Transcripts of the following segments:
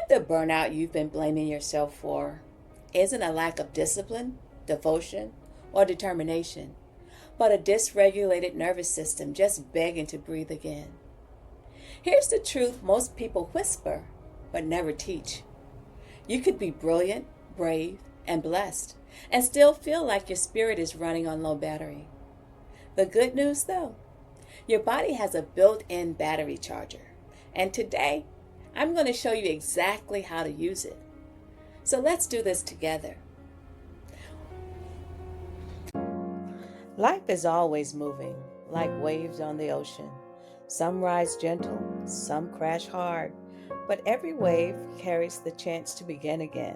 What the burnout you've been blaming yourself for isn't a lack of discipline, devotion, or determination, but a dysregulated nervous system just begging to breathe again. Here's the truth most people whisper, but never teach. You could be brilliant, brave, and blessed, and still feel like your spirit is running on low battery. The good news, though, your body has a built-in battery charger, and today, I'm going to show you exactly how to use it. So let's do this together. Life is always moving, like waves on the ocean. Some rise gentle, some crash hard, but every wave carries the chance to begin again.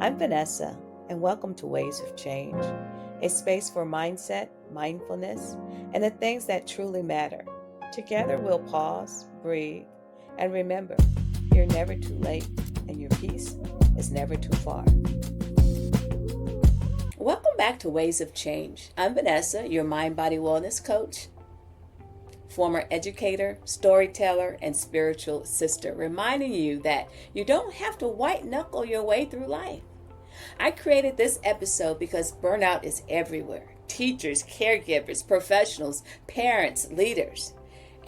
I'm Vanessa, and welcome to Waves of Change, a space for mindset, mindfulness, and the things that truly matter. Together we'll pause, breathe, and remember, you're never too late, and your peace is never too far. Welcome back to Waves of Change. I'm Vanessa, your mind-body wellness coach, former educator, storyteller, and spiritual sister, reminding you that you don't have to white-knuckle your way through life. I created this episode because burnout is everywhere. Teachers, caregivers, professionals, parents, leaders.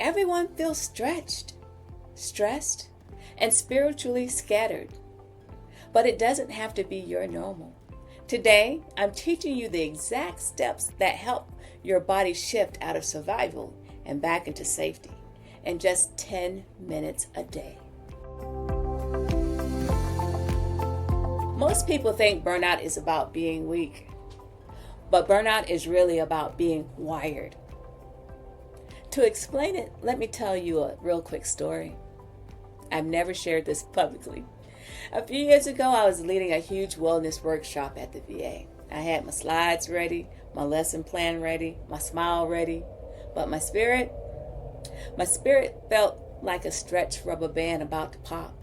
Everyone feels stretched, stressed, and spiritually scattered. But it doesn't have to be your normal. Today, I'm teaching you the exact steps that help your body shift out of survival and back into safety in just 10 minutes a day. Most people think burnout is about being weak, but burnout is really about being wired. To explain it, let me tell you a real quick story. I've never shared this publicly. A few years ago, I was leading a huge wellness workshop at the VA. I had my slides ready, my lesson plan ready, my smile ready, but my spirit felt like a stretched rubber band about to pop.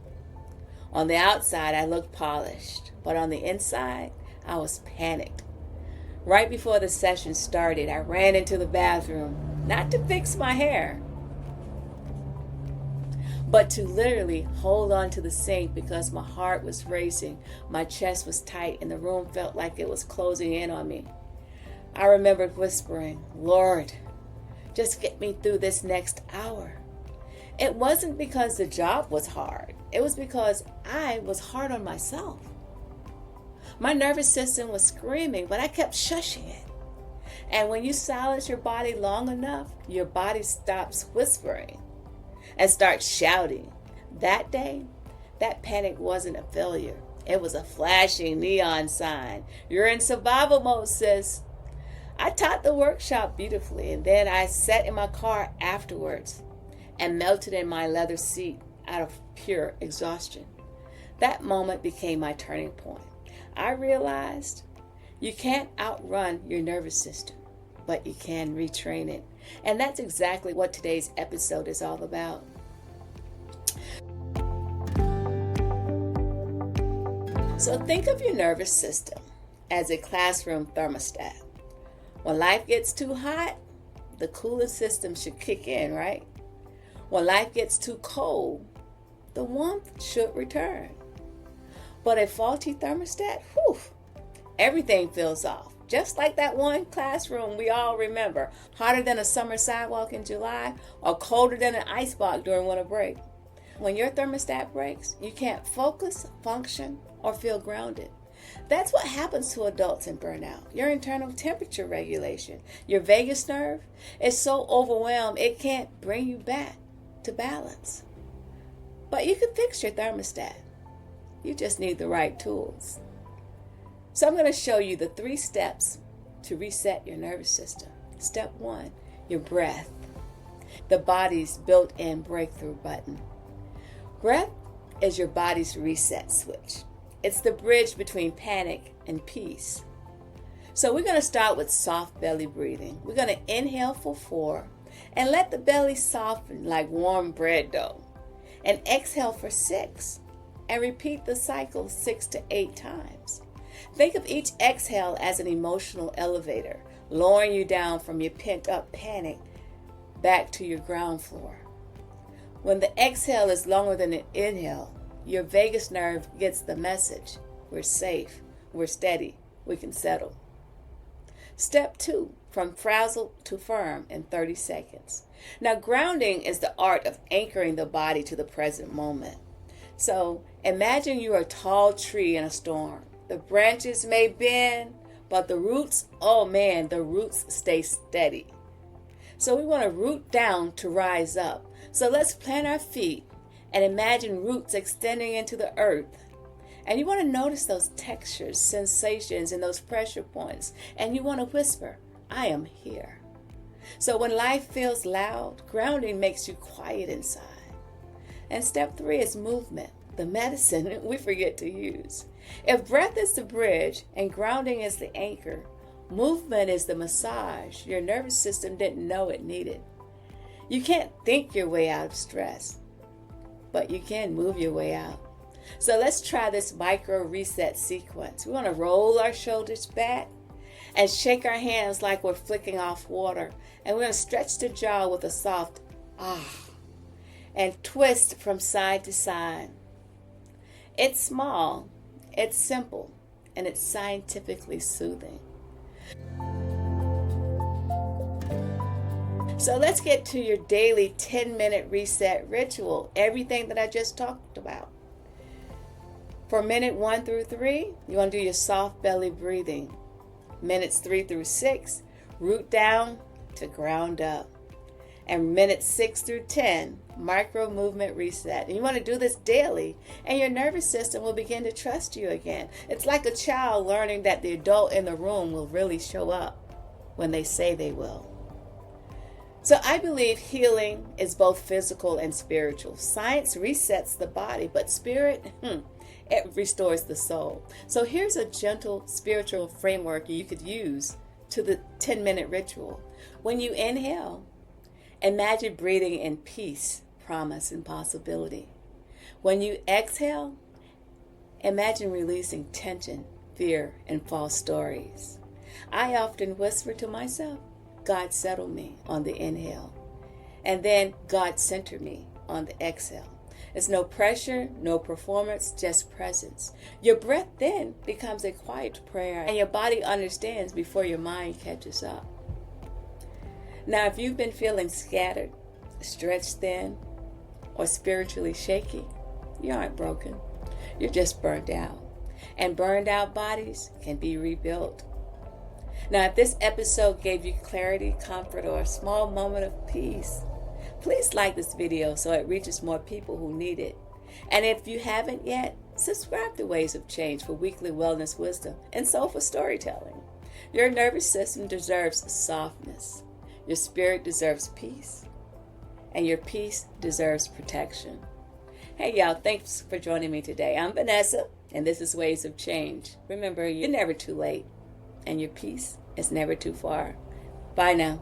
On the outside, I looked polished, but on the inside, I was panicked. Right before the session started, I ran into the bathroom, not to fix my hair, but to literally hold on to the sink because my heart was racing, my chest was tight, and the room felt like it was closing in on me. I remembered whispering, "Lord, just get me through this next hour." It wasn't because the job was hard. It was because I was hard on myself. My nervous system was screaming, but I kept shushing it. And when you silence your body long enough, your body stops whispering and starts shouting. That day, that panic wasn't a failure. It was a flashing neon sign. You're in survival mode, sis. I taught the workshop beautifully, and then I sat in my car afterwards and melted in my leather seat out of pure exhaustion. That moment became my turning point. I realized you can't outrun your nervous system, but you can retrain it. And that's exactly what today's episode is all about. So think of your nervous system as a classroom thermostat. When life gets too hot, the cooling system should kick in, right? When life gets too cold, the warmth should return. But a faulty thermostat, everything feels off. Just like that one classroom we all remember, hotter than a summer sidewalk in July or colder than an icebox during winter break. When your thermostat breaks, you can't focus, function, or feel grounded. That's what happens to adults in burnout. Your internal temperature regulation, your vagus nerve, is so overwhelmed it can't bring you back to balance. But you can fix your thermostat. You just need the right tools. So I'm going to show you the 3 steps to reset your nervous system. Step 1, your breath, the body's built-in breakthrough button. Breath is your body's reset switch. It's the bridge between panic and peace. So we're going to start with soft belly breathing. We're going to inhale for 4 and let the belly soften like warm bread dough. And exhale for 6 and repeat the cycle 6 to 8 times. Think of each exhale as an emotional elevator, lowering you down from your pent-up panic back to your ground floor. When the exhale is longer than the inhale, your vagus nerve gets the message. We're safe, we're steady, we can settle. Step 2, from frazzled to firm in 30 seconds. Now, grounding is the art of anchoring the body to the present moment. So imagine you're a tall tree in a storm. The branches may bend, but the roots, oh man, the roots stay steady. So we want to root down to rise up. So let's plant our feet and imagine roots extending into the earth. And you want to notice those textures, sensations, and those pressure points. And you want to whisper, I am here. So when life feels loud, grounding makes you quiet inside. And step 3 is movement, the medicine we forget to use. If breath is the bridge and grounding is the anchor, movement is the massage your nervous system didn't know it needed. You can't think your way out of stress, but you can move your way out. So let's try this micro reset sequence. We want to roll our shoulders back and shake our hands like we're flicking off water. And we're going to stretch the jaw with a soft ah and twist from side to side. It's small, it's simple, and it's scientifically soothing. So let's get to your daily 10-minute reset ritual, everything that I just talked about. For minute 1 through 3, you want to do your soft belly breathing. Minutes 3 through 6, root down to ground up. And minutes 6 through 10, micro movement reset. And you want to do this daily, and your nervous system will begin to trust you again. It's like a child learning that the adult in the room will really show up when they say they will. So I believe healing is both physical and spiritual. Science resets the body, but spirit, it restores the soul. So here's a gentle spiritual framework you could use to the 10-minute ritual. When you inhale, imagine breathing in peace, promise, and possibility. When you exhale, imagine releasing tension, fear, and false stories. I often whisper to myself, God settle me on the inhale, and then God center me on the exhale. It's no pressure, no performance, just presence. Your breath then becomes a quiet prayer, and your body understands before your mind catches up. Now, if you've been feeling scattered, stretched thin, or spiritually shaky, you aren't broken. You're just burned out. And burned out bodies can be rebuilt. Now, if this episode gave you clarity, comfort, or a small moment of peace, please like this video so it reaches more people who need it. And if you haven't yet, subscribe to Ways of Change for weekly wellness wisdom and soulful storytelling. Your nervous system deserves softness. Your spirit deserves peace. And your peace deserves protection. Hey y'all, thanks for joining me today. I'm Vanessa, and this is Ways of Change. Remember, you're never too late, and your peace is never too far. Bye now.